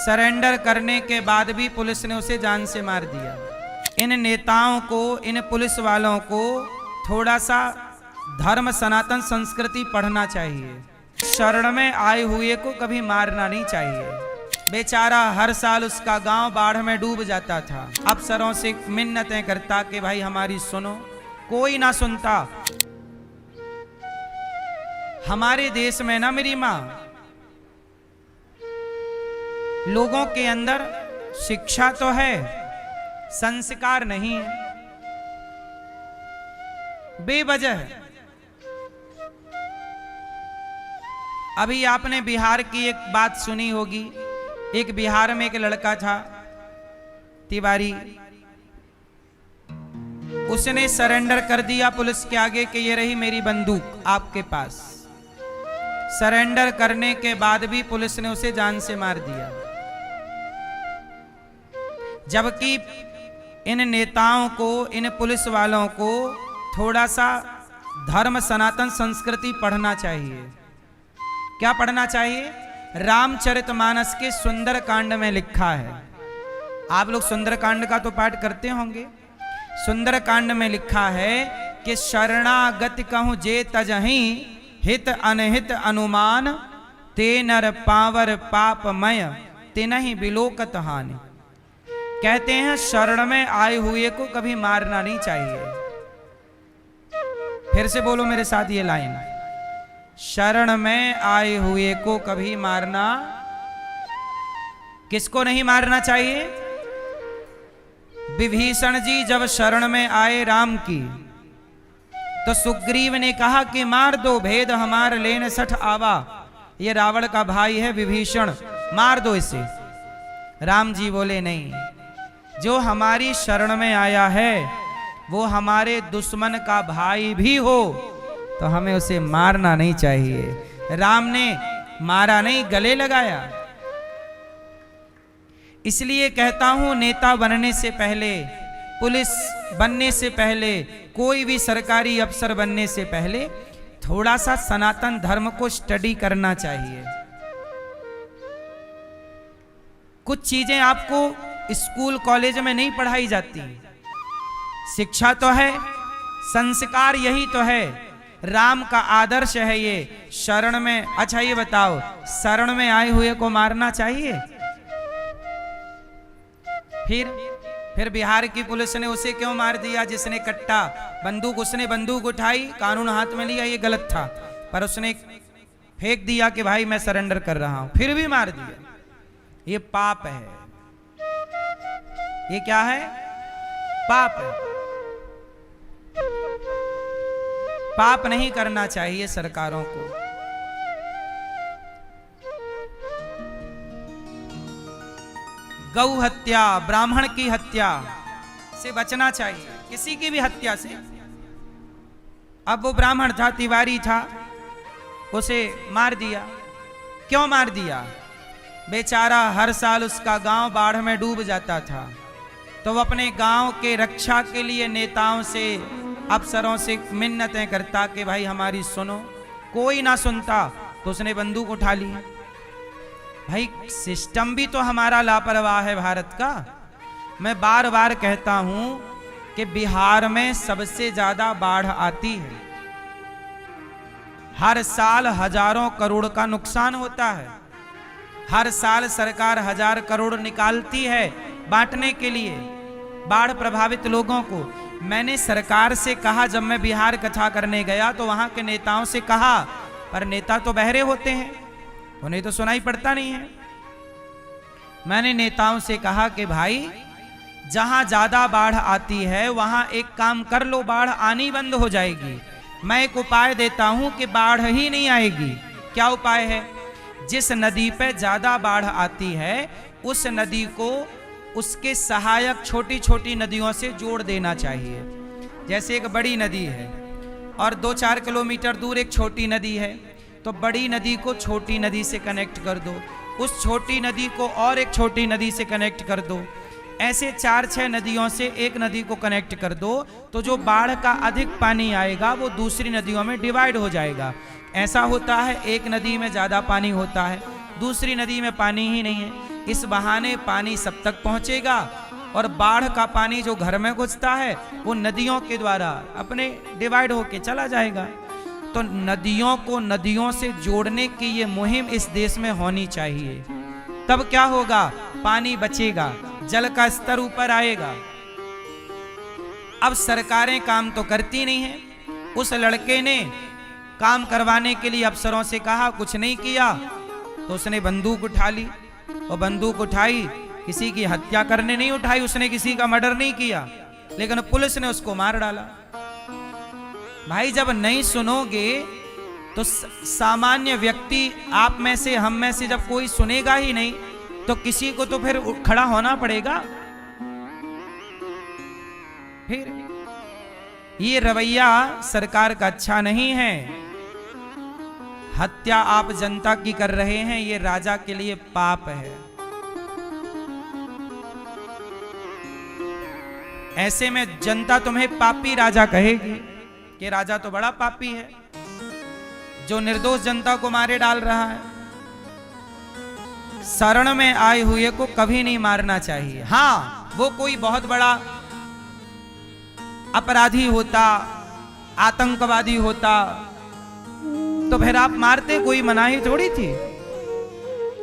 Surrender करने के बाद भी पुलिस ने उसे जान से मार दिया। इन नेताओं को, इन पुलिस वालों को थोड़ा सा धर्म सनातन संस्कृति पढ़ना चाहिए। शरण में आए हुए को कभी मारना नहीं चाहिए। बेचारा हर साल उसका गांव बाढ़ में डूब जाता था, अफसरों से मिन्नतें करता कि भाई हमारी सुनो, कोई ना सुनता। हमारे देश में ना मेरी मां, लोगों के अंदर शिक्षा तो है, संस्कार नहीं है। बेवजह अभी आपने बिहार की एक बात सुनी होगी। एक बिहार में एक लड़का था तिवारी, उसने सरेंडर कर दिया पुलिस के आगे कि ये रही मेरी बंदूक आपके पास। सरेंडर करने के बाद भी पुलिस ने उसे जान से मार दिया। जबकि इन नेताओं को, इन पुलिस वालों को थोड़ा सा धर्म सनातन संस्कृति पढ़ना चाहिए। क्या पढ़ना चाहिए? रामचरितमानस के सुंदर कांड में लिखा है, आप लोग सुंदर कांड का तो पाठ करते होंगे। सुंदर कांड में लिखा है कि शरणागति कहूं जे तजहि, हित अनहित अनुमान, ते नर पावर पापमय, तिनहि बिलोकत हानि। कहते हैं शरण में आए हुए को कभी मारना नहीं चाहिए। फिर से बोलो मेरे साथ ये लाइन, शरण में आए हुए को कभी मारना, किसको नहीं मारना चाहिए? विभीषण जी जब शरण में आए राम की, तो सुग्रीव ने कहा कि मार दो, भेद हमार लेन सठ आवा। ये रावण का भाई है विभीषण, मार दो इसे। राम जी बोले नहीं, जो हमारी शरण में आया है वो हमारे दुश्मन का भाई भी हो तो हमें उसे मारना नहीं चाहिए। राम ने मारा नहीं, गले लगाया। इसलिए कहता हूं नेता बनने से पहले, पुलिस बनने से पहले, कोई भी सरकारी अफसर बनने से पहले थोड़ा सा सनातन धर्म को स्टडी करना चाहिए। कुछ चीजें आपको स्कूल कॉलेज में नहीं पढ़ाई जाती। शिक्षा तो है, संस्कार यही तो है, राम का आदर्श है ये। शरण में, अच्छा ये बताओ, शरण में आए हुए को मारना चाहिए? फिर बिहार की पुलिस ने उसे क्यों मार दिया? जिसने कट्टा बंदूक, उसने बंदूक उठाई, कानून हाथ में लिया, ये गलत था, पर उसने फेंक दिया कि भाई मैं सरेंडर कर रहा हूं, फिर भी मार दिया। ये पाप है। ये क्या है? पाप है। पाप नहीं करना चाहिए सरकारों को। गौ हत्या, ब्राह्मण की हत्या से बचना चाहिए, किसी की भी हत्या से। अब वो ब्राह्मण था, तिवारी था, उसे मार दिया। क्यों मार दिया? बेचारा हर साल उसका गांव बाढ़ में डूब जाता था, तो वो अपने गांव के रक्षा के लिए नेताओं से, अफसरों से मिन्नतें करता कि भाई हमारी सुनो, कोई ना सुनता, तो उसने बंदूक उठा ली। भाई सिस्टम भी तो हमारा लापरवाह है भारत का। मैं बार बार कहता हूं कि बिहार में सबसे ज्यादा बाढ़ आती है। हर साल हजारों करोड़ का नुकसान होता है। हर साल सरकार 1000 करोड़ निकालती है बांटने के लिए बाढ़ प्रभावित लोगों को। मैंने सरकार से कहा, जब मैं बिहार कथा करने गया तो वहां के नेताओं से कहा, पर नेता तो बहरे होते हैं, उन्हें तो सुनाई पड़ता नहीं है। मैंने नेताओं से कहा कि भाई जहां ज्यादा बाढ़ आती है वहां एक काम कर लो, बाढ़ आनी बंद हो जाएगी। मैं एक उपाय देता हूं कि बाढ़ ही नहीं आएगी। क्या उपाय है? जिस नदी पे ज्यादा बाढ़ आती है उस नदी को उसके सहायक छोटी छोटी नदियों से जोड़ देना चाहिए। जैसे एक बड़ी नदी है और 2-4 किलोमीटर दूर एक छोटी नदी है, तो बड़ी नदी को छोटी नदी से कनेक्ट कर दो, उस छोटी नदी को और एक छोटी नदी से कनेक्ट कर दो। ऐसे 4-6 नदियों से एक नदी को कनेक्ट कर दो, तो जो बाढ़ का अधिक पानी आएगा वो दूसरी नदियों में डिवाइड हो जाएगा। ऐसा होता है एक नदी में ज़्यादा पानी होता है, दूसरी नदी में पानी ही नहीं है, इस बहाने पानी सब तक पहुंचेगा और बाढ़ का पानी जो घर में घुसता है वो नदियों के द्वारा अपने डिवाइड होके चला जाएगा। तो नदियों को नदियों से जोड़ने की ये मुहिम इस देश में होनी चाहिए। तब क्या होगा, पानी बचेगा, जल का स्तर ऊपर आएगा। अब सरकारें काम तो करती नहीं है। उस लड़के ने काम करवाने के लिए अफसरों से कहा, कुछ नहीं किया, तो उसने बंदूक उठा ली और बंदूक उठाई, किसी की हत्या करने नहीं उठाई, उसने किसी का मर्डर नहीं किया, लेकिन पुलिस ने उसको मार डाला। भाई जब नहीं सुनोगे तो सामान्य व्यक्ति आप में से हम में से जब कोई सुनेगा ही नहीं तो किसी को तो फिर खड़ा होना पड़ेगा। फिर ये रवैया सरकार का अच्छा नहीं है। हत्या आप जनता की कर रहे हैं, ये राजा के लिए पाप है। ऐसे में जनता तुम्हें पापी राजा कहेगी कि राजा तो बड़ा पापी है जो निर्दोष जनता को मारे डाल रहा है। शरण में आए हुए को कभी नहीं मारना चाहिए। हां, वो कोई बहुत बड़ा अपराधी होता, आतंकवादी होता तो फिर आप मारते, कोई मनाही थोड़ी थी।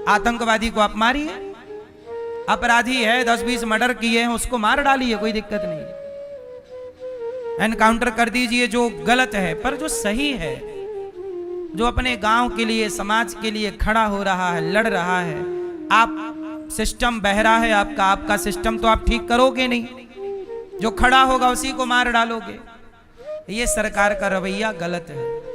आतंकवादी को आप मारिए, अपराधी है 10-20 मर्डर किए हैं उसको मार डालिए, कोई दिक्कत नहीं, एनकाउंटर कर दीजिए जो गलत है। पर जो सही है, जो अपने गांव के लिए समाज के लिए खड़ा हो रहा है, लड़ रहा है, आप सिस्टम बहरा है आपका सिस्टम तो आप ठीक करोगे नहीं, जो खड़ा होगा उसी को मार डालोगे। ये सरकार का रवैया गलत है।